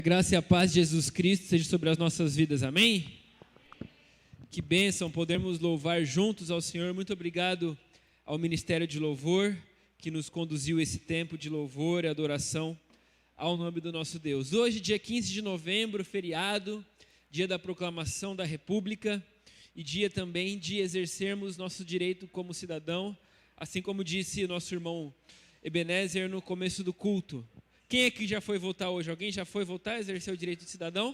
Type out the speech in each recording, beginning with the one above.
A graça e a paz de Jesus Cristo seja sobre as nossas vidas, amém? Que bênção podermos louvar juntos ao Senhor. Muito obrigado ao Ministério de Louvor que nos conduziu esse tempo de louvor e adoração ao nome do nosso Deus. Hoje, dia 15 de novembro, feriado, dia da proclamação da República e dia também de exercermos nosso direito como cidadão, assim como disse o nosso irmão Ebenezer no começo do culto. Quem aqui já foi votar hoje? Alguém já foi votar, exercer o direito de cidadão?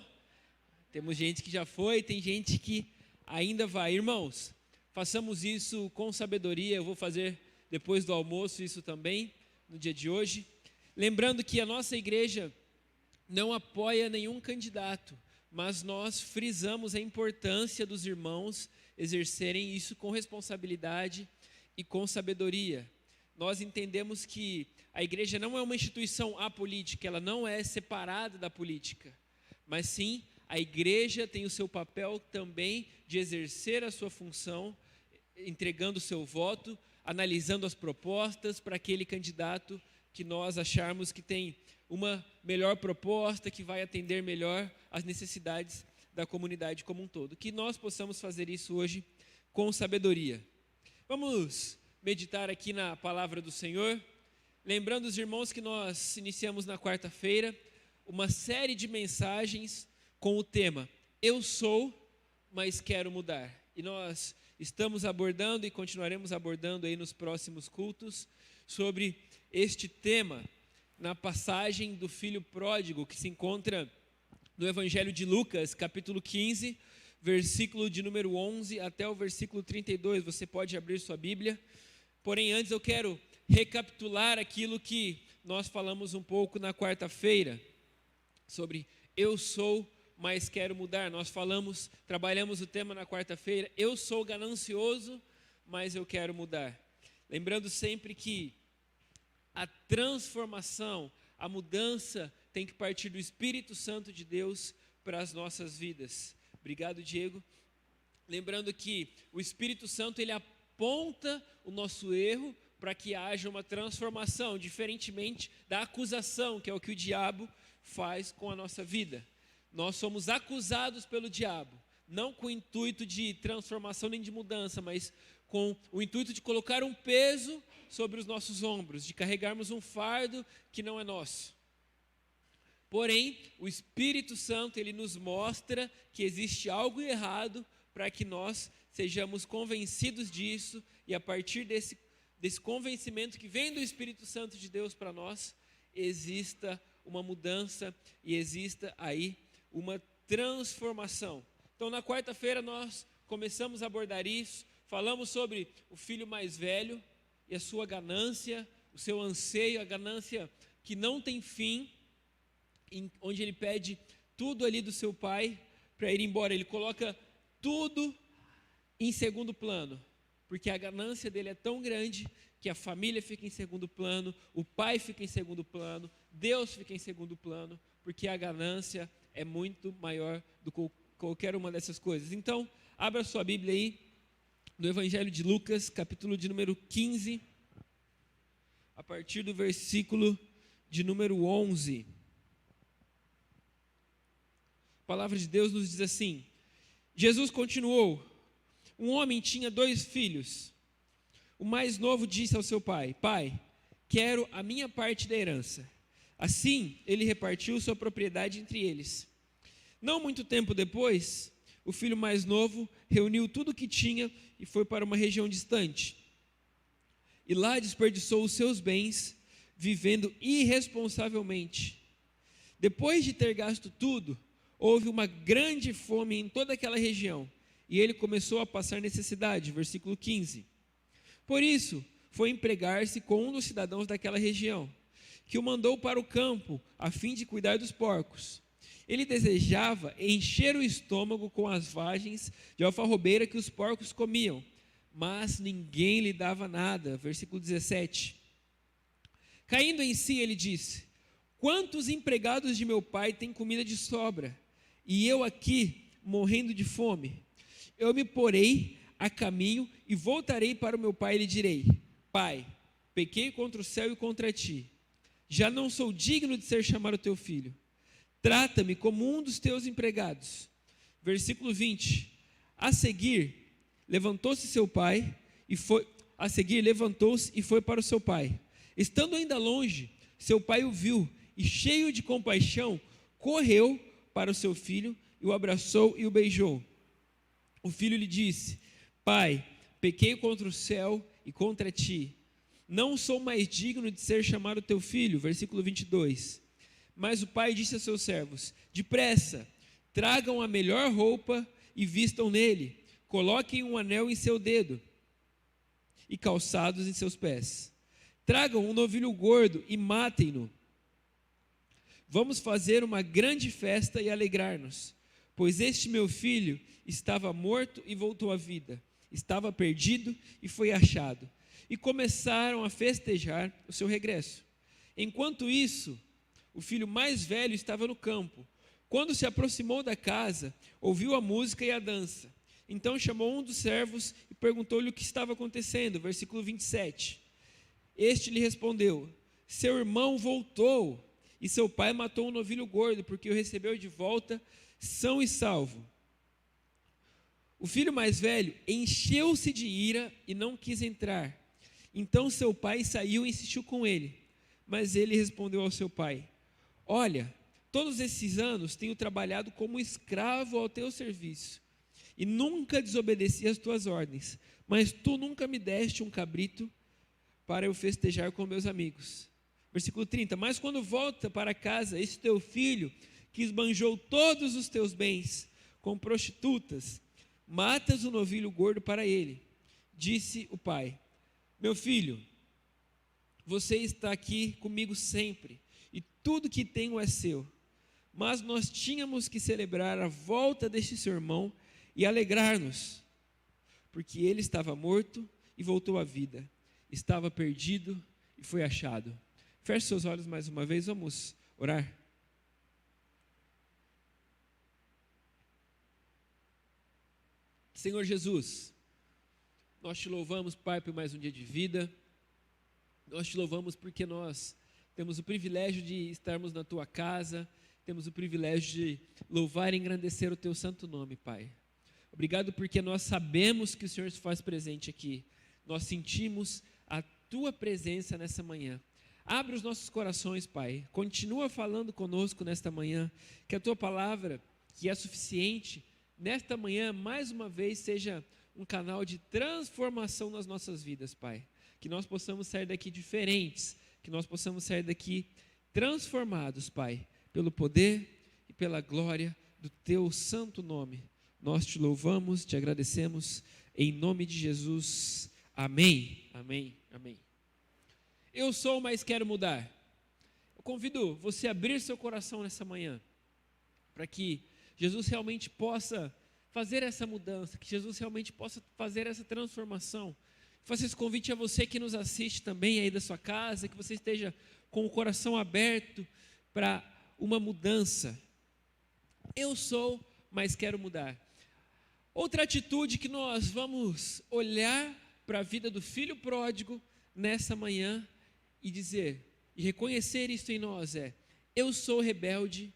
Temos gente que já foi, tem gente que ainda vai. Irmãos, façamos isso com sabedoria. Eu vou fazer depois do almoço isso também, no dia de hoje. Lembrando que a nossa igreja não apoia nenhum candidato, mas nós frisamos a importância dos irmãos exercerem isso com responsabilidade e com sabedoria. Nós entendemos que a igreja não é uma instituição apolítica, ela não é separada da política, mas sim, a igreja tem o seu papel também de exercer a sua função, entregando o seu voto, analisando as propostas para aquele candidato que nós acharmos que tem uma melhor proposta, que vai atender melhor as necessidades da comunidade como um todo. Que nós possamos fazer isso hoje com sabedoria. Vamos meditar aqui na palavra do Senhor, lembrando os irmãos que nós iniciamos na quarta-feira uma série de mensagens com o tema Eu sou, mas quero mudar. E nós estamos abordando e continuaremos abordando aí nos próximos cultos sobre este tema na passagem do filho pródigo que se encontra no Evangelho de Lucas, capítulo 15, versículo de número 11 até o versículo 32. Você pode abrir sua Bíblia. Porém, antes eu quero recapitular aquilo que nós falamos um pouco na quarta-feira, sobre eu sou, mas quero mudar. Nós trabalhamos o tema na quarta-feira, eu sou ganancioso, mas eu quero mudar. Lembrando sempre que a transformação, a mudança tem que partir do Espírito Santo de Deus para as nossas vidas. Obrigado, Diego. Lembrando que o Espírito Santo, ele aponta o nosso erro para que haja uma transformação, diferentemente da acusação, que é o que o diabo faz com a nossa vida. Nós somos acusados pelo diabo, não com o intuito de transformação nem de mudança, mas com o intuito de colocar um peso sobre os nossos ombros, de carregarmos um fardo que não é nosso. Porém, o Espírito Santo, ele nos mostra que existe algo errado para que nós sejamos convencidos disso e a partir desse convencimento que vem do Espírito Santo de Deus para nós, exista uma mudança e exista aí uma transformação. Então, na quarta-feira nós começamos a abordar isso, falamos sobre o filho mais velho e a sua ganância, o seu anseio, a ganância que não tem fim, onde ele pede tudo ali do seu pai para ir embora. Ele coloca tudo em segundo plano, porque a ganância dele é tão grande que a família fica em segundo plano, o pai fica em segundo plano, Deus fica em segundo plano, porque a ganância é muito maior do que qualquer uma dessas coisas. Então, abra sua Bíblia aí, no Evangelho de Lucas, capítulo de número 15, a partir do versículo de número 11. A palavra de Deus nos diz assim: Jesus continuou: um homem tinha 2 filhos. O mais novo disse ao seu pai: Pai, quero a minha parte da herança. Assim, ele repartiu sua propriedade entre eles. Não muito tempo depois, o filho mais novo reuniu tudo o que tinha e foi para uma região distante. E lá desperdiçou os seus bens, vivendo irresponsavelmente. Depois de ter gasto tudo, houve uma grande fome em toda aquela região, e ele começou a passar necessidade. Versículo 15. Por isso, foi empregar-se com um dos cidadãos daquela região, que o mandou para o campo, a fim de cuidar dos porcos. Ele desejava encher o estômago com as vagens de alfarrobeira que os porcos comiam, mas ninguém lhe dava nada. Versículo 17. Caindo em si, ele disse: quantos empregados de meu pai têm comida de sobra, e eu aqui morrendo de fome? Eu me porei a caminho e voltarei para o meu pai e lhe direi: Pai, pequei contra o céu e contra ti, já não sou digno de ser chamado teu filho. trata-me como um dos teus empregados. Versículo 20. A seguir, levantou-se e foi para o seu pai. Estando ainda longe, seu pai o viu e, cheio de compaixão, correu para o seu filho e o abraçou e o beijou. O filho lhe disse: Pai, pequei contra o céu e contra ti. Não sou mais digno de ser chamado teu filho. Versículo 22. Mas o pai disse a seus servos: Depressa, tragam a melhor roupa e vistam nele. Coloquem um anel em seu dedo e calçados em seus pés. Tragam um novilho gordo e matem-no. Vamos fazer uma grande festa e alegrar-nos, pois este meu filho estava morto e voltou à vida, estava perdido e foi achado. E começaram a festejar o seu regresso. Enquanto isso, o filho mais velho estava no campo. Quando se aproximou da casa, ouviu a música e a dança. Então chamou um dos servos e perguntou-lhe o que estava acontecendo. Versículo 27. Este lhe respondeu: Seu irmão voltou, e seu pai matou um novilho gordo, porque o recebeu de volta são e salvo. O filho mais velho encheu-se de ira e não quis entrar. Então seu pai saiu e insistiu com ele. Mas ele respondeu ao seu pai: Olha, todos esses anos tenho trabalhado como escravo ao teu serviço, e nunca desobedeci às tuas ordens, mas tu nunca me deste um cabrito para eu festejar com meus amigos. Versículo 30. Mas quando volta para casa, esse teu filho, que esbanjou todos os teus bens com prostitutas, matas o novilho gordo para ele. Disse o pai: Meu filho, você está aqui comigo sempre, e tudo que tenho é seu. Mas nós tínhamos que celebrar a volta deste seu irmão e alegrar-nos, porque ele estava morto e voltou à vida, estava perdido e foi achado. Feche seus olhos mais uma vez, vamos orar. Senhor Jesus, nós te louvamos, Pai, por mais um dia de vida. Nós te louvamos porque nós temos o privilégio de estarmos na tua casa, temos o privilégio de louvar e engrandecer o teu santo nome, Pai. Obrigado porque nós sabemos que o Senhor se faz presente aqui. Nós sentimos a tua presença nessa manhã. Abre os nossos corações, Pai. Continua falando conosco nesta manhã. Que a tua palavra, que é suficiente, nesta manhã, mais uma vez, seja um canal de transformação nas nossas vidas, Pai. Que nós possamos sair daqui diferentes. Que nós possamos sair daqui transformados, Pai, pelo poder e pela glória do teu santo nome. Nós te louvamos, te agradecemos, em nome de Jesus. Amém, amém, amém. Eu sou, mas quero mudar. Eu convido você a abrir seu coração nessa manhã, para que Jesus realmente possa fazer essa mudança, que Jesus realmente possa fazer essa transformação. Faço esse convite a você que nos assiste também aí da sua casa, que você esteja com o coração aberto para uma mudança. Eu sou, mas quero mudar. Outra atitude que nós vamos olhar para a vida do filho pródigo nessa manhã e dizer, e reconhecer isso em nós é: eu sou rebelde,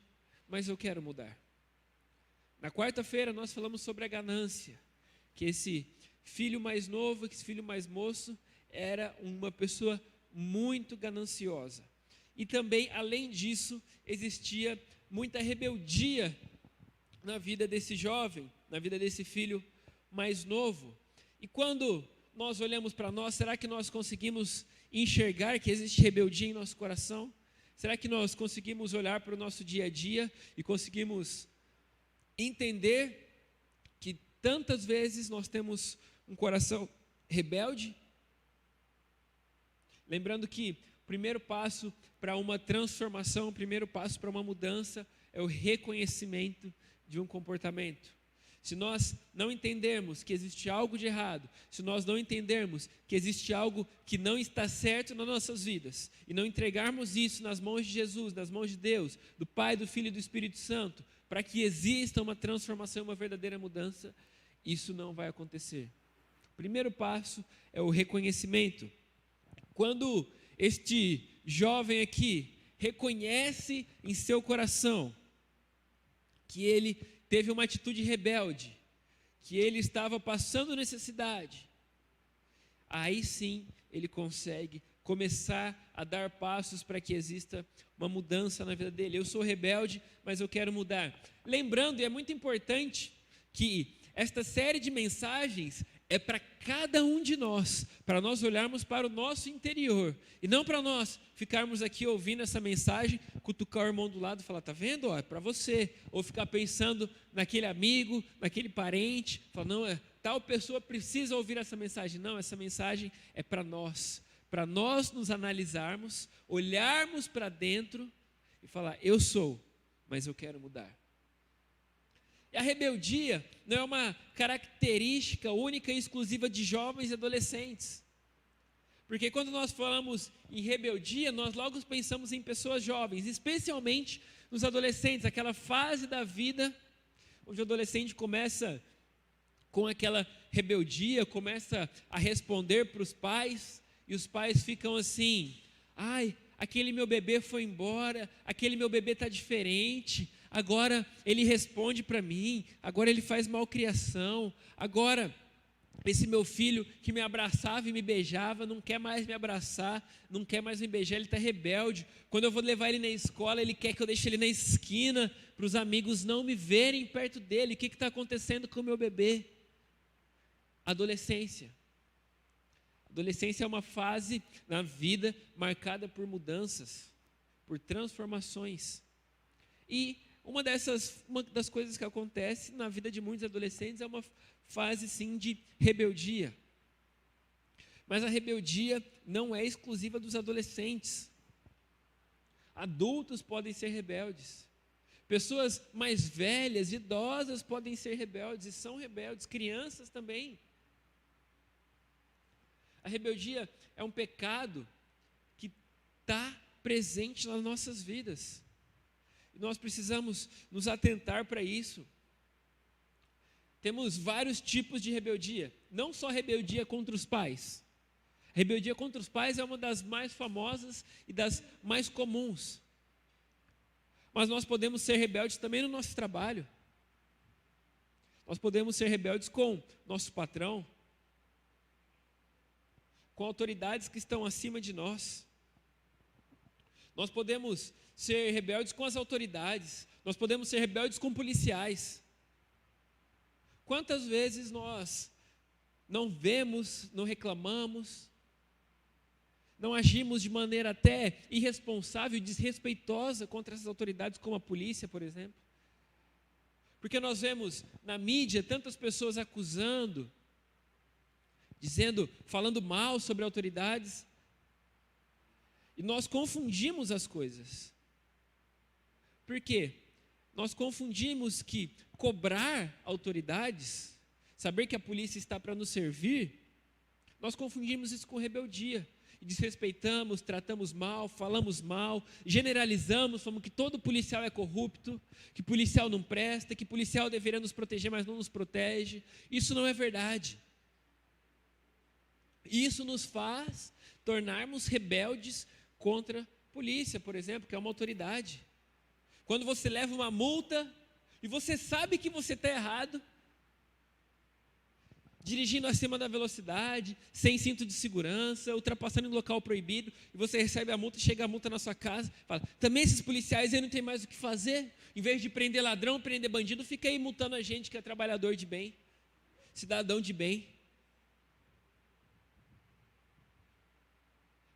mas eu quero mudar. Na quarta-feira nós falamos sobre a ganância, que esse filho mais novo, esse filho mais moço, era uma pessoa muito gananciosa. E também, além disso, existia muita rebeldia na vida desse jovem, na vida desse filho mais novo. E quando nós olhamos para nós, será que nós conseguimos enxergar que existe rebeldia em nosso coração? Será que nós conseguimos olhar para o nosso dia a dia e conseguimos entender que tantas vezes nós temos um coração rebelde? Lembrando que o primeiro passo para uma transformação, o primeiro passo para uma mudança é o reconhecimento de um comportamento. Se nós não entendermos que existe algo de errado, se nós não entendermos que existe algo que não está certo nas nossas vidas, e não entregarmos isso nas mãos de Jesus, nas mãos de Deus, do Pai, do Filho e do Espírito Santo, para que exista uma transformação, uma verdadeira mudança, isso não vai acontecer. O primeiro passo é o reconhecimento. Quando este jovem aqui reconhece em seu coração que ele teve uma atitude rebelde, que ele estava passando necessidade, aí sim ele consegue começar a dar passos para que exista uma mudança na vida dele. Eu sou rebelde, mas eu quero mudar. Lembrando, e é muito importante, que esta série de mensagens é para cada um de nós, para nós olharmos para o nosso interior, e não para nós ficarmos aqui ouvindo essa mensagem, cutucar o irmão do lado e falar, tá vendo, ó, é para você, ou ficar pensando naquele amigo, naquele parente, falar, não, tal pessoa precisa ouvir essa mensagem. Não, essa mensagem é para nós nos analisarmos, olharmos para dentro e falar, eu sou, mas eu quero mudar. E a rebeldia não é uma característica única e exclusiva de jovens e adolescentes. Porque quando nós falamos em rebeldia, nós logo pensamos em pessoas jovens, especialmente nos adolescentes, aquela fase da vida onde o adolescente começa com aquela rebeldia, começa a responder para os pais, e os pais ficam assim, ai, aquele meu bebê foi embora, aquele meu bebê está diferente, agora ele responde para mim, agora ele faz malcriação, agora esse meu filho que me abraçava e me beijava, não quer mais me abraçar, não quer mais me beijar, ele está rebelde. Quando eu vou levar ele na escola, ele quer que eu deixe ele na esquina, para os amigos não me verem perto dele. O que está acontecendo com o meu bebê? Adolescência. Adolescência é uma fase na vida marcada por mudanças, por transformações. E uma das coisas que acontece na vida de muitos adolescentes é uma fase, sim, de rebeldia. Mas a rebeldia não é exclusiva dos adolescentes. Adultos podem ser rebeldes. Pessoas mais velhas, idosas podem ser rebeldes e são rebeldes. Crianças também. A rebeldia é um pecado que está presente nas nossas vidas. E nós precisamos nos atentar para isso. Temos vários tipos de rebeldia. Não só rebeldia contra os pais. A rebeldia contra os pais é uma das mais famosas e das mais comuns. Mas nós podemos ser rebeldes também no nosso trabalho. Nós podemos ser rebeldes com nosso patrão, com autoridades que estão acima de nós. Nós podemos ser rebeldes com as autoridades. Nós podemos ser rebeldes com policiais. Quantas vezes nós não vemos, não reclamamos, não agimos de maneira até irresponsável e desrespeitosa contra essas autoridades, como a polícia, por exemplo? Porque nós vemos na mídia tantas pessoas acusando, falando mal sobre autoridades, e nós confundimos as coisas. Por quê? Nós confundimos que cobrar autoridades, saber que a polícia está para nos servir, nós confundimos isso com rebeldia. E desrespeitamos, tratamos mal, falamos mal, generalizamos, falamos que todo policial é corrupto, que policial não presta, que policial deveria nos proteger, mas não nos protege. Isso não é verdade. Isso nos faz tornarmos rebeldes contra a polícia, por exemplo, que é uma autoridade. Quando você leva uma multa e você sabe que você está errado, dirigindo acima da velocidade, sem cinto de segurança, ultrapassando em local proibido, e você recebe a multa, chega a multa na sua casa, fala, também esses policiais aí não tem mais o que fazer, em vez de prender ladrão, prender bandido, fica aí multando a gente que é trabalhador de bem, cidadão de bem.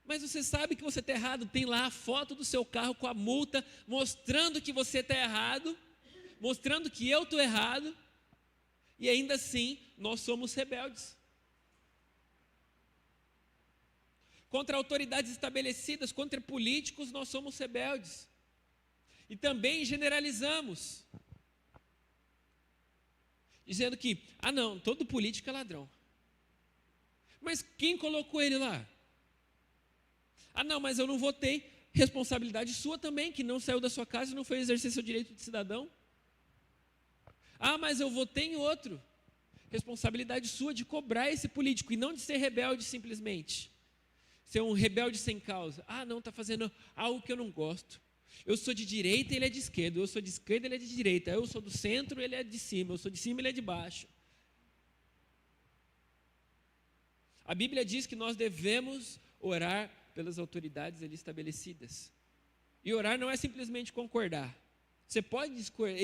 Mas você sabe que você está errado, tem lá a foto do seu carro com a multa, mostrando que você está errado, mostrando que eu estou errado, e ainda assim, nós somos rebeldes. Contra autoridades estabelecidas, contra políticos, nós somos rebeldes. E também generalizamos, dizendo que, não, todo político é ladrão. Mas quem colocou ele lá? Não, mas eu não votei. Responsabilidade sua também, que não saiu da sua casa e não foi exercer seu direito de cidadão. Mas eu votei em outro. Responsabilidade sua de cobrar esse político e não de ser rebelde simplesmente. Ser um rebelde sem causa. Não, está fazendo algo que eu não gosto. Eu sou de direita, ele é de esquerda. Eu sou de esquerda, ele é de direita. Eu sou do centro, ele é de cima. Eu sou de cima, ele é de baixo. A Bíblia diz que nós devemos orar pelas autoridades ali estabelecidas. E orar não é simplesmente concordar. Você pode discordar.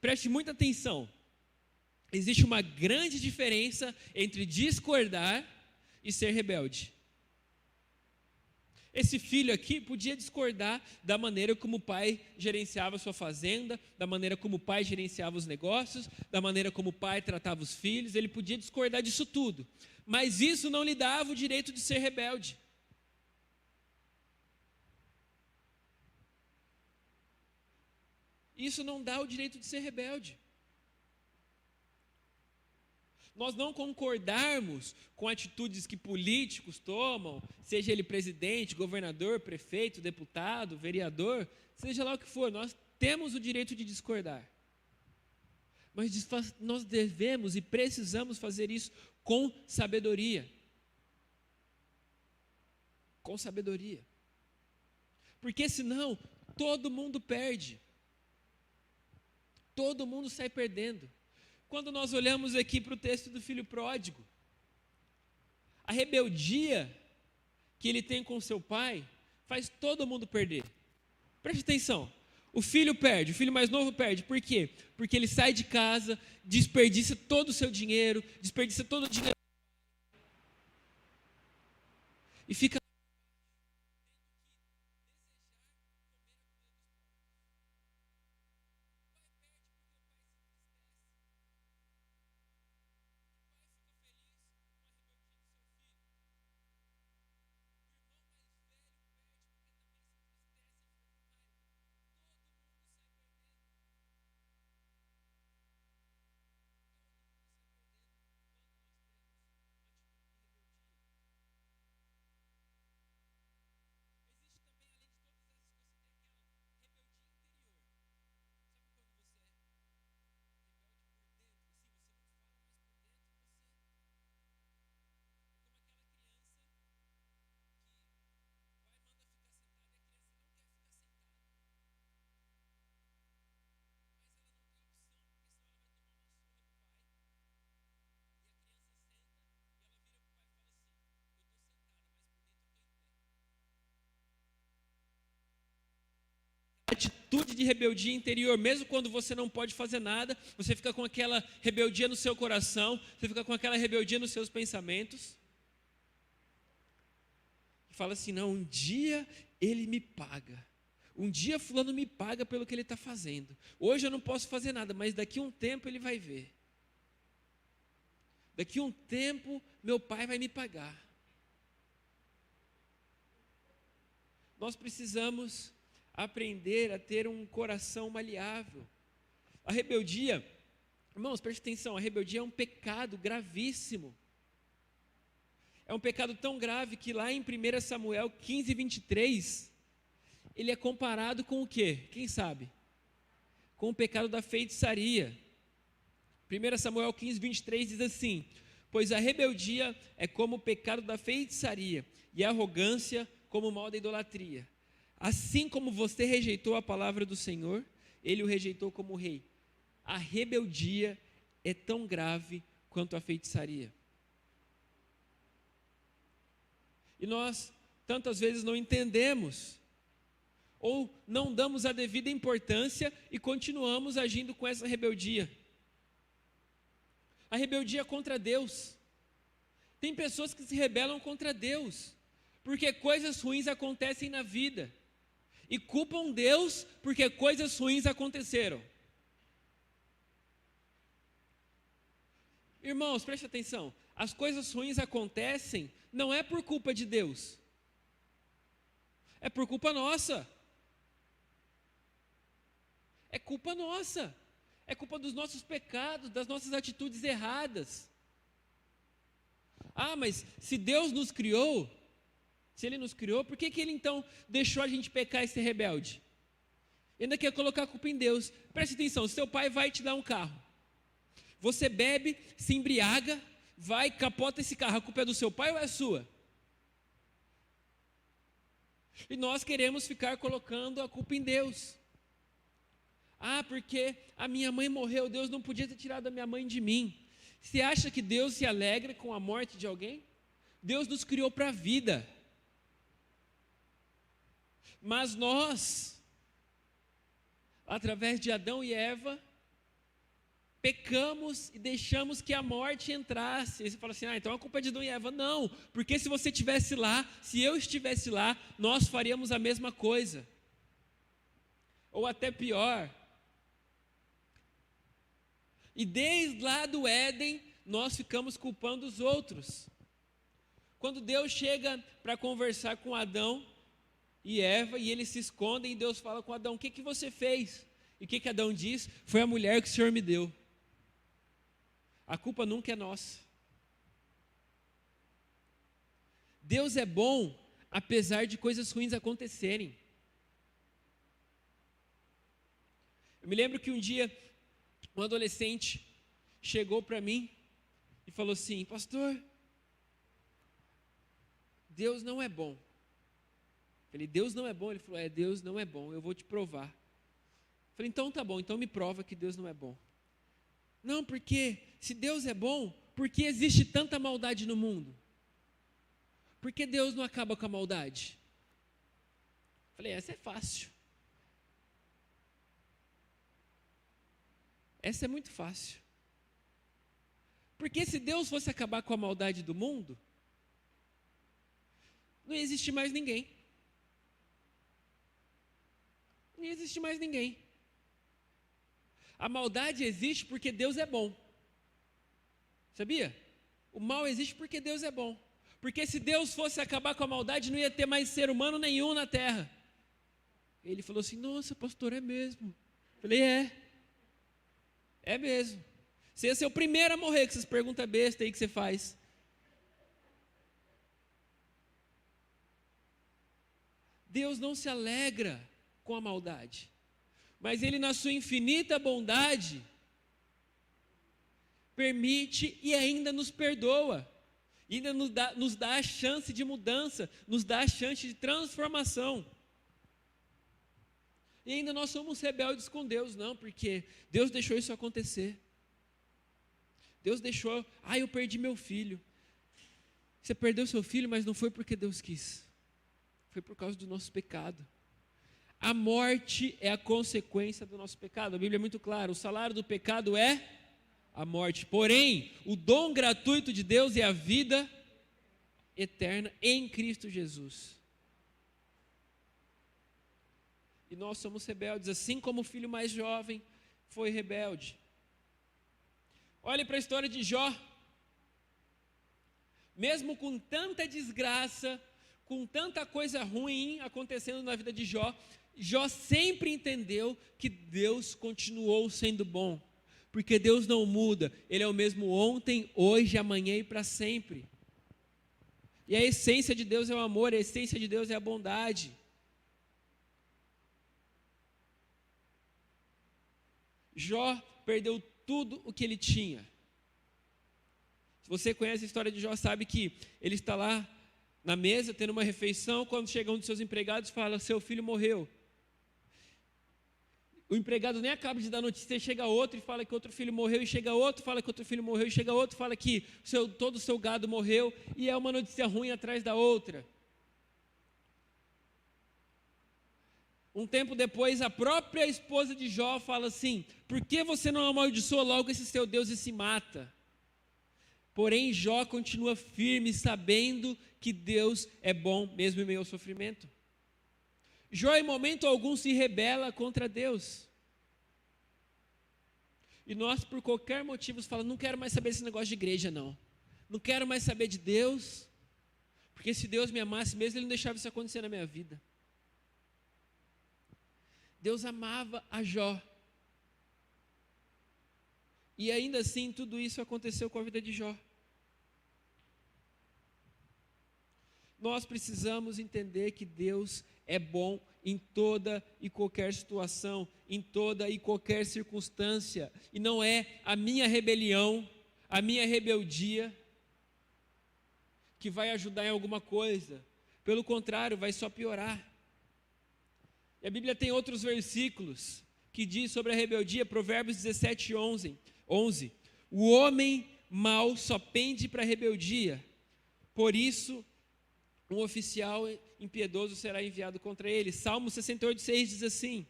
Preste muita atenção. Existe uma grande diferença entre discordar e ser rebelde. Esse filho aqui podia discordar da maneira como o pai gerenciava a sua fazenda, da maneira como o pai gerenciava os negócios, da maneira como o pai tratava os filhos. Ele podia discordar disso tudo, mas isso não lhe dava o direito de ser rebelde. Isso não dá o direito de ser rebelde. Nós não concordarmos com atitudes que políticos tomam, seja ele presidente, governador, prefeito, deputado, vereador, seja lá o que for, nós temos o direito de discordar. Mas nós devemos e precisamos fazer isso com sabedoria. Com sabedoria. Porque senão, todo mundo perde. Todo mundo sai perdendo. Quando nós olhamos aqui para o texto do filho pródigo, a rebeldia que ele tem com seu pai faz todo mundo perder. Preste atenção, o filho perde, o filho mais novo perde, por quê? Porque ele sai de casa, desperdiça todo o seu dinheiro, desperdiça todo o dinheiro e fica atitude de rebeldia interior, mesmo quando você não pode fazer nada, você fica com aquela rebeldia no seu coração, você fica com aquela rebeldia nos seus pensamentos, e fala assim, não, um dia ele me paga, um dia fulano me paga pelo que ele está fazendo, hoje eu não posso fazer nada, mas daqui a um tempo ele vai ver, daqui a um tempo meu pai vai me pagar. Nós precisamos aprender a ter um coração maleável. A rebeldia, irmãos, preste atenção, a rebeldia é um pecado gravíssimo. É um pecado tão grave que lá em 1 Samuel 15, 23, ele é comparado com o quê? Quem sabe? Com o pecado da feitiçaria. 1 Samuel 15, 23 diz assim, pois a rebeldia é como o pecado da feitiçaria, e a arrogância como o mal da idolatria. Assim como você rejeitou a palavra do Senhor, ele o rejeitou como rei. A rebeldia é tão grave quanto a feitiçaria. E nós, tantas vezes, não entendemos, ou não damos a devida importância e continuamos agindo com essa rebeldia. A rebeldia é contra Deus. Tem pessoas que se rebelam contra Deus, porque coisas ruins acontecem na vida. E culpam Deus porque coisas ruins aconteceram. Irmãos, preste atenção. As coisas ruins acontecem não é por culpa de Deus. É por culpa nossa. É culpa nossa. É culpa dos nossos pecados, das nossas atitudes erradas. Ah, mas se Deus nos criou, se Ele nos criou, por que Ele então deixou a gente pecar e ser rebelde? Ainda quer colocar a culpa em Deus. Preste atenção, seu pai vai te dar um carro. Você bebe, se embriaga, vai, capota esse carro. A culpa é do seu pai ou é sua? E nós queremos ficar colocando a culpa em Deus. Ah, porque a minha mãe morreu, Deus não podia ter tirado a minha mãe de mim. Você acha que Deus se alegra com a morte de alguém? Deus nos criou para a vida. Mas nós, através de Adão e Eva, pecamos e deixamos que a morte entrasse. E você fala assim, então a culpa é de Adão e Eva. Não, porque se você estivesse lá, se eu estivesse lá, nós faríamos a mesma coisa. Ou até pior. E desde lá do Éden, nós ficamos culpando os outros. Quando Deus chega para conversar com Adão e Eva, e eles se escondem, e Deus fala com Adão, o que você fez? E o que Adão diz? Foi a mulher que o Senhor me deu. A culpa nunca é nossa. Deus é bom, apesar de coisas ruins acontecerem. Eu me lembro que um dia, um adolescente chegou para mim e falou assim, pastor, Deus não é bom. Eu falei, Deus não é bom? Ele falou, Deus não é bom, eu vou te provar. Eu falei, então tá bom, então me prova que Deus não é bom. Não, porque se Deus é bom, por que existe tanta maldade no mundo? Por que Deus não acaba com a maldade? Eu falei, essa é fácil. Essa é muito fácil. Porque se Deus fosse acabar com a maldade do mundo, não ia existir mais ninguém. Não ia existir mais ninguém. A maldade existe porque Deus é bom. Sabia? O mal existe porque Deus é bom. Porque se Deus fosse acabar com a maldade, não ia ter mais ser humano nenhum na terra. Ele falou assim, nossa, pastor, é mesmo. Eu falei, é mesmo. Você ia ser o primeiro a morrer com essas perguntas bestas aí que você faz. Deus não se alegra com a maldade, mas Ele, na sua infinita bondade, permite e ainda nos perdoa, ainda nos dá a chance de mudança, nos dá a chance de transformação. E ainda nós somos rebeldes com Deus, não, porque Deus deixou isso acontecer. Deus deixou, eu perdi meu filho. Você perdeu seu filho, mas não foi porque Deus quis. Foi por causa do nosso pecado. A morte é a consequência do nosso pecado. A Bíblia é muito clara, o salário do pecado é a morte. Porém, o dom gratuito de Deus é a vida eterna em Cristo Jesus. E nós somos rebeldes, assim como o filho mais jovem foi rebelde. Olhe para a história de Jó. Mesmo com tanta desgraça, com tanta coisa ruim acontecendo na vida de Jó, Jó sempre entendeu que Deus continuou sendo bom. Porque Deus não muda, Ele é o mesmo ontem, hoje, amanhã e para sempre. E a essência de Deus é o amor, a essência de Deus é a bondade. Jó perdeu tudo o que ele tinha. Se você conhece a história de Jó, sabe que ele está lá na mesa, tendo uma refeição, quando chega um dos seus empregados e fala, seu filho morreu. O empregado nem acaba de dar notícia, chega outro e fala que outro filho morreu, e chega outro, fala que outro filho morreu, e chega outro, fala que todo o seu gado morreu, e é uma notícia ruim atrás da outra. Um tempo depois, a própria esposa de Jó fala assim, por que você não amaldiçoa logo esse seu Deus e se mata? Porém, Jó continua firme, sabendo que Deus é bom, mesmo em meio ao sofrimento. Jó, em momento algum, se rebela contra Deus. E nós, por qualquer motivo, falamos, não quero mais saber desse negócio de igreja, não. Não quero mais saber de Deus, porque se Deus me amasse mesmo, Ele não deixava isso acontecer na minha vida. Deus amava a Jó. E ainda assim, tudo isso aconteceu com a vida de Jó. Nós precisamos entender que Deus é bom em toda e qualquer situação, em toda e qualquer circunstância. E não é a minha rebelião, a minha rebeldia, que vai ajudar em alguma coisa. Pelo contrário, vai só piorar. E a Bíblia tem outros versículos que diz sobre a rebeldia, Provérbios 17, 11. O homem mau só pende para a rebeldia, por isso um oficial impiedoso será enviado contra ele. Salmo 68, 6 diz assim: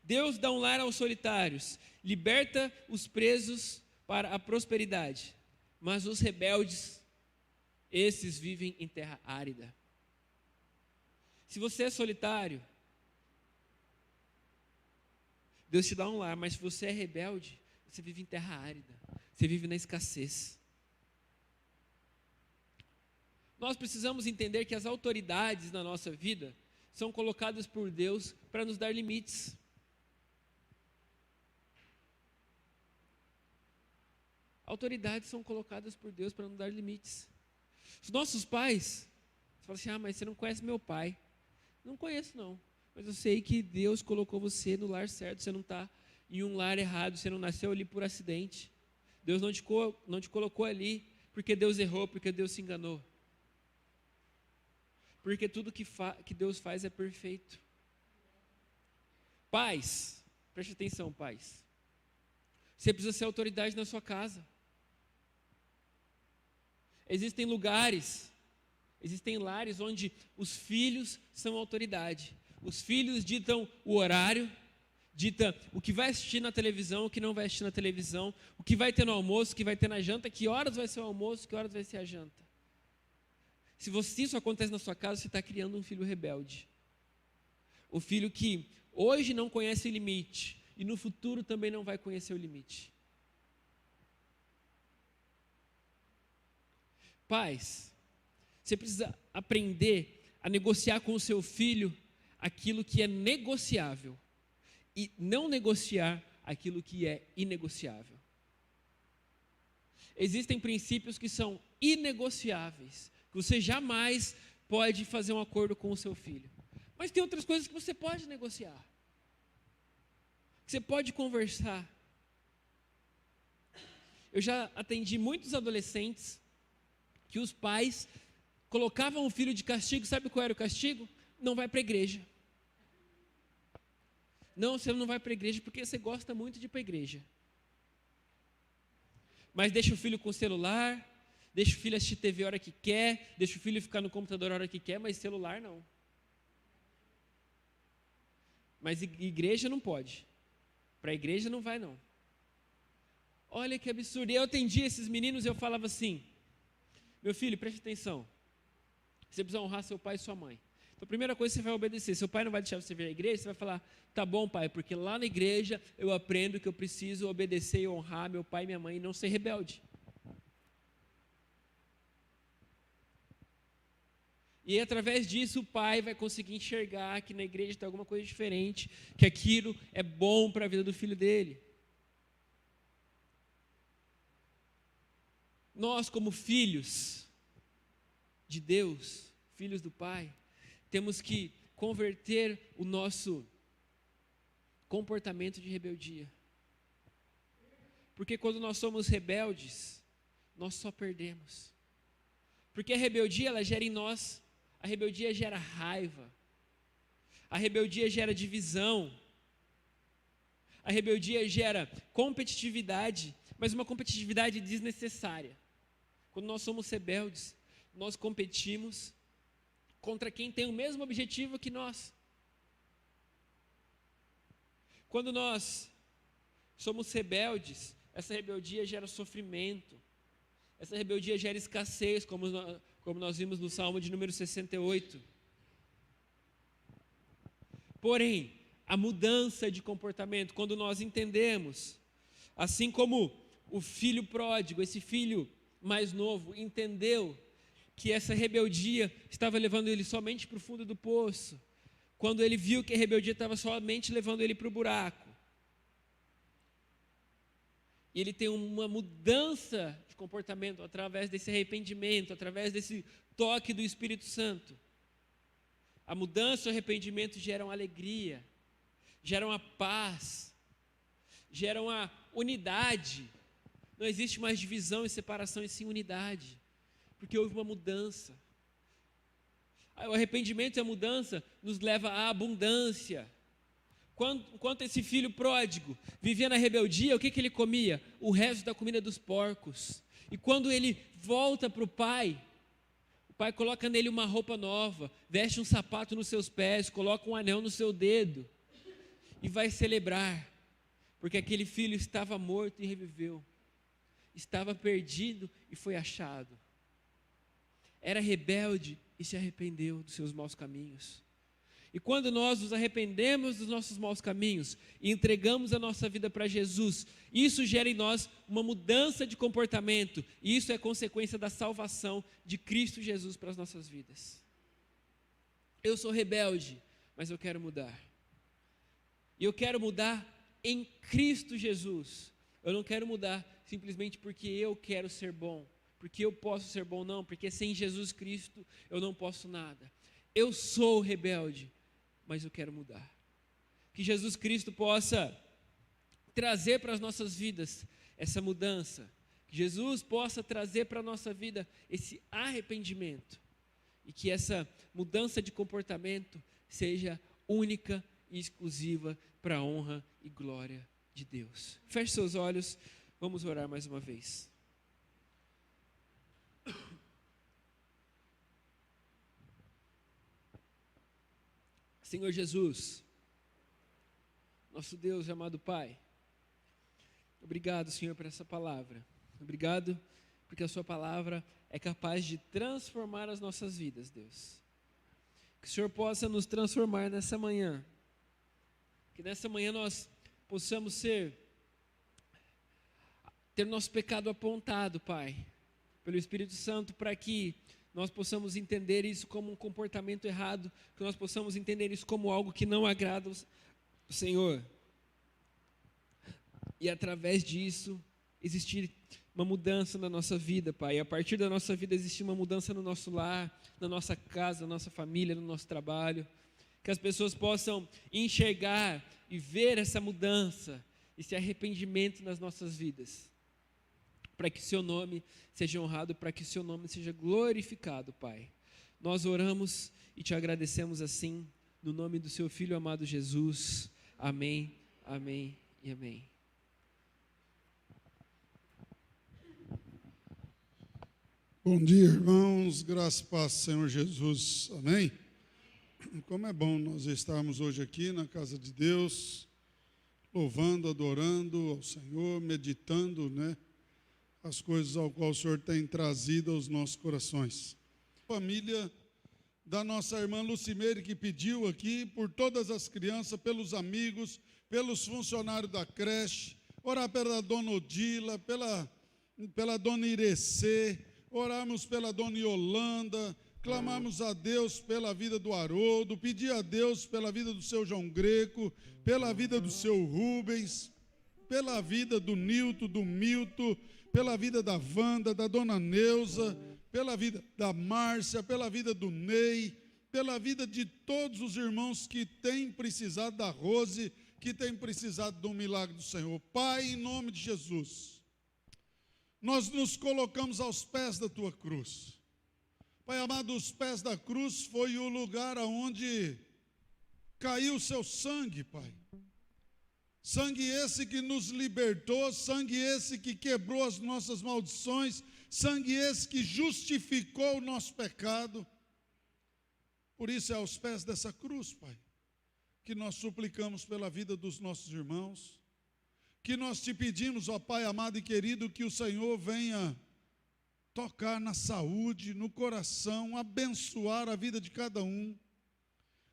Deus dá um lar aos solitários, liberta os presos para a prosperidade, mas os rebeldes, esses vivem em terra árida. Se você é solitário, Deus te dá um lar, mas se você é rebelde, você vive em terra árida, você vive na escassez. Nós precisamos entender que as autoridades na nossa vida são colocadas por Deus para nos dar limites. Autoridades são colocadas por Deus para nos dar limites. Os nossos pais, você fala assim, mas você não conhece meu pai. Não conheço não, mas eu sei que Deus colocou você no lar certo, você não está em um lar errado, você não nasceu ali por acidente. Deus não te colocou ali porque Deus errou, porque Deus se enganou. Porque tudo que Deus faz é perfeito. Pais, preste atenção, pais. Você precisa ser autoridade na sua casa. Existem lugares, existem lares onde os filhos são autoridade. Os filhos ditam o horário, ditam o que vai assistir na televisão, o que não vai assistir na televisão, o que vai ter no almoço, o que vai ter na janta, que horas vai ser o almoço, que horas vai ser a janta. Se isso acontece na sua casa, você está criando um filho rebelde. Um filho que hoje não conhece o limite e no futuro também não vai conhecer o limite. Pais, você precisa aprender a negociar com o seu filho aquilo que é negociável e não negociar aquilo que é inegociável. Existem princípios que são inegociáveis, que você jamais pode fazer um acordo com o seu filho. Mas tem outras coisas que você pode negociar, que você pode conversar. Eu já atendi muitos adolescentes que os pais colocavam o filho de castigo. Sabe qual era o castigo? Não vai para a igreja. Não, você não vai para a igreja porque você gosta muito de ir para a igreja. Mas deixa o filho com o celular, deixa o filho assistir TV a hora que quer, deixa o filho ficar no computador a hora que quer, mas celular não. Mas igreja não pode. Para a igreja não vai não. Olha que absurdo. E eu atendia esses meninos e eu falava assim: meu filho, preste atenção. Você precisa honrar seu pai e sua mãe. Então, a primeira coisa, você vai obedecer. Seu pai não vai deixar você vir à igreja, você vai falar: tá bom, pai, porque lá na igreja eu aprendo que eu preciso obedecer e honrar meu pai e minha mãe e não ser rebelde. E através disso o pai vai conseguir enxergar que na igreja tem alguma coisa diferente, que aquilo é bom para a vida do filho dele. Nós, como filhos de Deus, filhos do Pai, temos que converter o nosso comportamento de rebeldia. Porque quando nós somos rebeldes, nós só perdemos. Porque a rebeldia, ela gera em nós, a rebeldia gera raiva, a rebeldia gera divisão, a rebeldia gera competitividade, mas uma competitividade desnecessária. Quando nós somos rebeldes, nós competimos contra quem tem o mesmo objetivo que nós. Quando nós somos rebeldes, essa rebeldia gera sofrimento, essa rebeldia gera escassez, como nós vimos no Salmo de número 68. Porém, a mudança de comportamento, quando nós entendemos, assim como o filho pródigo, esse filho mais novo, entendeu que essa rebeldia estava levando ele somente para o fundo do poço, quando ele viu que a rebeldia estava somente levando ele para o buraco, e ele tem uma mudança de comportamento através desse arrependimento, através desse toque do Espírito Santo. A mudança e o arrependimento geram alegria, geram a paz, geram a unidade. Não existe mais divisão e separação, e sim unidade, porque houve uma mudança. O arrependimento e a mudança nos leva à abundância. Enquanto esse filho pródigo vivia na rebeldia, o que ele comia? O resto da comida dos porcos. E quando ele volta para o pai coloca nele uma roupa nova, veste um sapato nos seus pés, coloca um anel no seu dedo e vai celebrar, porque aquele filho estava morto e reviveu, estava perdido e foi achado, era rebelde e se arrependeu dos seus maus caminhos. E quando nós nos arrependemos dos nossos maus caminhos e entregamos a nossa vida para Jesus, isso gera em nós uma mudança de comportamento, e isso é consequência da salvação de Cristo Jesus para as nossas vidas. Eu sou rebelde, mas eu quero mudar. E eu quero mudar em Cristo Jesus. Eu não quero mudar simplesmente porque eu quero ser bom, porque eu posso ser bom, não, porque sem Jesus Cristo eu não posso nada. Eu sou rebelde, mas eu quero mudar. Que Jesus Cristo possa trazer para as nossas vidas essa mudança. Que Jesus possa trazer para a nossa vida esse arrependimento. E que essa mudança de comportamento seja única e exclusiva para a honra e glória de Deus. Feche seus olhos, vamos orar mais uma vez. Senhor Jesus, nosso Deus e amado Pai, obrigado, Senhor, por essa palavra. Obrigado porque a sua palavra é capaz de transformar as nossas vidas, Deus. Que o Senhor possa nos transformar nessa manhã. Que nessa manhã nós possamos ter nosso pecado apontado, Pai, pelo Espírito Santo, para que nós possamos entender isso como um comportamento errado, que nós possamos entender isso como algo que não agrada o Senhor. E através disso, existir uma mudança na nossa vida, Pai. E a partir da nossa vida, existir uma mudança no nosso lar, na nossa casa, na nossa família, no nosso trabalho. Que as pessoas possam enxergar e ver essa mudança, esse arrependimento nas nossas vidas. Para que o seu nome seja honrado, para que o seu nome seja glorificado, Pai. Nós oramos e te agradecemos assim, no nome do seu Filho amado Jesus. Amém, amém e amém. Bom dia, irmãos, graça e paz, Senhor Jesus, amém? Como é bom nós estarmos hoje aqui na casa de Deus, louvando, adorando ao Senhor, meditando, as coisas ao qual o Senhor tem trazido aos nossos corações. Família da nossa irmã Lucimeire, que pediu aqui por todas as crianças, pelos amigos, pelos funcionários da creche, orar pela dona Odila, pela dona Irecê, orarmos pela dona Yolanda, clamarmos a Deus pela vida do Haroldo, pedir a Deus pela vida do seu João Greco, pela vida do seu Rubens, pela vida do Nilton, do Milton, pela vida da Wanda, da dona Neuza, pela vida da Márcia, pela vida do Ney, pela vida de todos os irmãos que têm precisado, da Rose, que têm precisado do milagre do Senhor. Pai, em nome de Jesus, nós nos colocamos aos pés da tua cruz. Pai amado, os pés da cruz foi o lugar aonde caiu o seu sangue, Pai. Sangue esse que nos libertou, sangue esse que quebrou as nossas maldições, sangue esse que justificou o nosso pecado. Por isso é aos pés dessa cruz, Pai, que nós suplicamos pela vida dos nossos irmãos, que nós te pedimos, ó Pai amado e querido, que o Senhor venha tocar na saúde, no coração, abençoar a vida de cada um.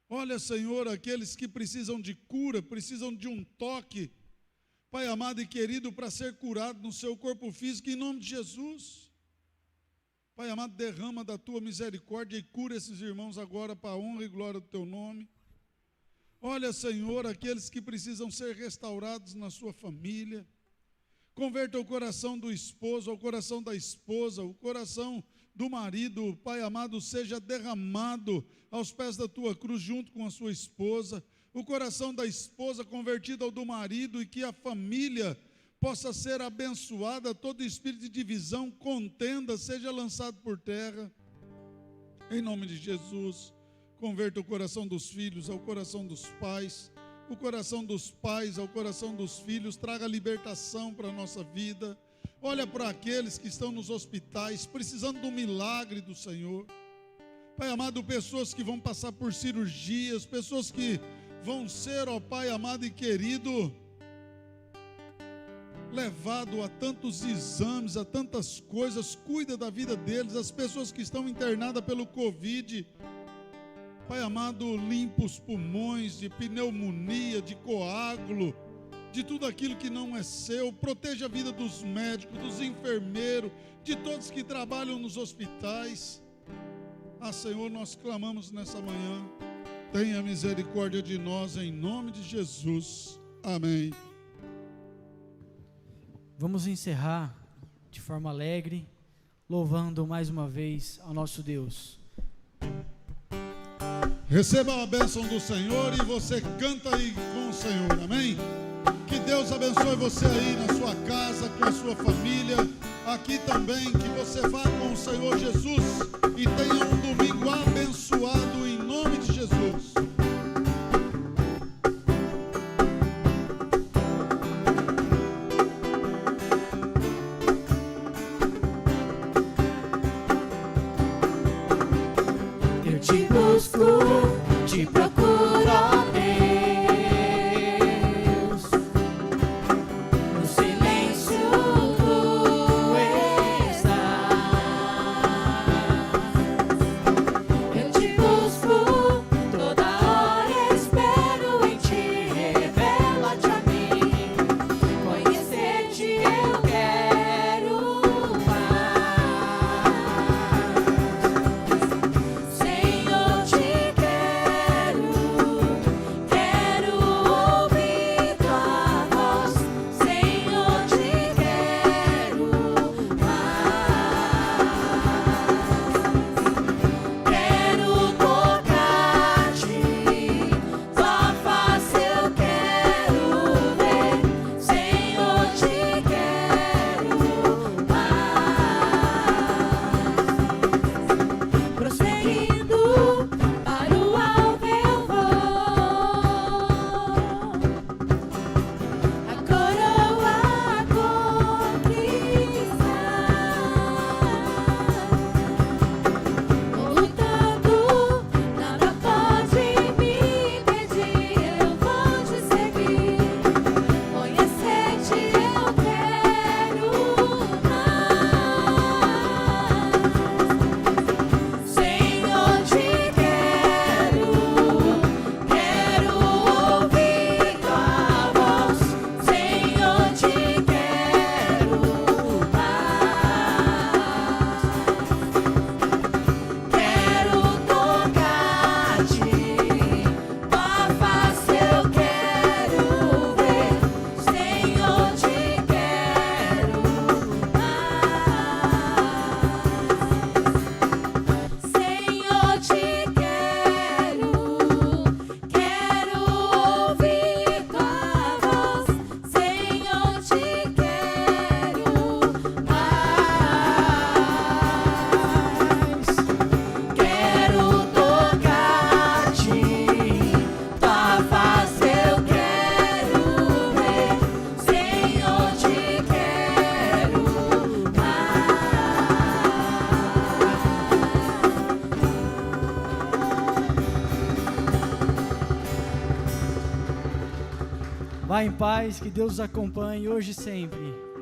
Olha, Senhor, aqueles que precisam de cura, precisam de um toque, Pai amado e querido, para ser curado no seu corpo físico, em nome de Jesus. Pai amado, derrama da tua misericórdia e cura esses irmãos agora para a honra e glória do teu nome. Olha, Senhor, aqueles que precisam ser restaurados na sua família. Converta o coração do esposo, o coração da esposa, o coração do marido, Pai amado, seja derramado aos pés da tua cruz junto com a sua esposa, o coração da esposa convertido ao do marido, e que a família possa ser abençoada, todo espírito de divisão, contenda, seja lançado por terra, Em nome de Jesus, converta o coração dos filhos ao coração dos pais, o coração dos pais ao coração dos filhos, traga libertação para a nossa vida. Olha para aqueles que estão nos hospitais, precisando do milagre do Senhor. Pai amado, pessoas que vão passar por cirurgias, pessoas que vão ser, ó Pai amado e querido, levado a tantos exames, a tantas coisas, cuida da vida deles. As pessoas que estão internadas pelo Covid, Pai amado, limpa os pulmões de pneumonia, de coágulo, de tudo aquilo que não é seu. Proteja a vida dos médicos, dos enfermeiros, de todos que trabalham nos hospitais. Senhor, nós clamamos nessa manhã, tenha misericórdia de nós, em nome de Jesus, amém. Vamos encerrar de forma alegre, louvando mais uma vez ao nosso Deus. Receba a bênção do Senhor e você canta aí com o Senhor, amém? Que Deus abençoe você aí na sua casa, com a sua família, aqui também, que você vá com o Senhor Jesus e tenha um domingo abençoado em nome de Jesus. Eu te busco, te procuro, ó Deus, no silêncio tu estás. Eu te busco, toda hora espero em ti, revela-te a mim, conhecer-te eu quero mais. Senhor, te quero ouvir tua voz. Senhor, te quero mais. Quero tocar-te, tua face eu quero ver. Senhor, te quero mais. Prosseguindo para o alvo eu vou, a coroa conquistar. Lutando, nada pode me impedir. Eu vou te seguir, conhecer-te eu quero mais. Senhor, te quero ouvir tua voz. Senhor, te quero mais. Quero tocar-te, tua face eu quero ver. Senhor, te quero mais. Senhor, te quero ouvir tua voz. Senhor, te quero mais. Quero tocar-te, tua face eu quero ver. Senhor, te quero Vá em paz, que Deus os acompanhe hoje e sempre.